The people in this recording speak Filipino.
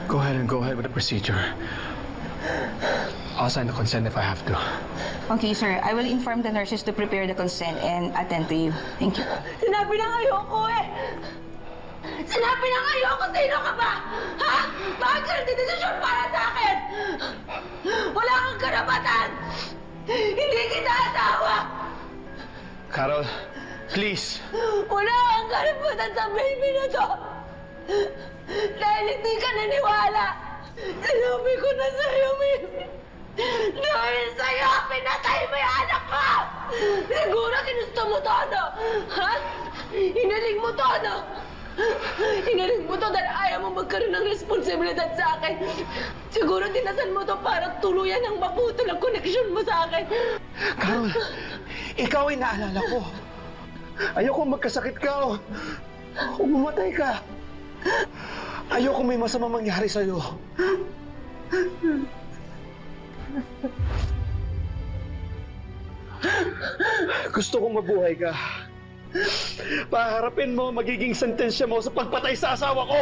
Go ahead with the procedure. I'll sign the consent if I have to. Okay, sir. I will inform the nurses to prepare the consent and attend to you. Thank you. Sinabi na ayoko eh! Sinabi na ayoko! Sino ka ba? Ha? Bakit ka nagdidesisyon para sa akin? Wala kang karapatan! Hindi kita asawa! Carol, please. Wala kang karapatan sa baby na to! Dahil hindi ka naniwala! Sinabi ko na sa'yo, baby! Dahil sa'yo, pinatay mo yung anak ko! Siguro ginusto mo to, ano? Ha? Hinaling mo to, ano? Hinaling mo to dahil ayaw mo magkaroon ng responsibilidad sa akin. Siguro dinasal mo to para tuluyan ng maputol ang koneksyon mo sa akin. Carol, ikaw ay naalala ko. Ayoko magkasakit ka o umatay ka. Ayoko may masama mangyari sa'yo. Gusto kong mabuhay ka. Paharapin mo magiging sentensya mo sa pagpatay sa asawa ko!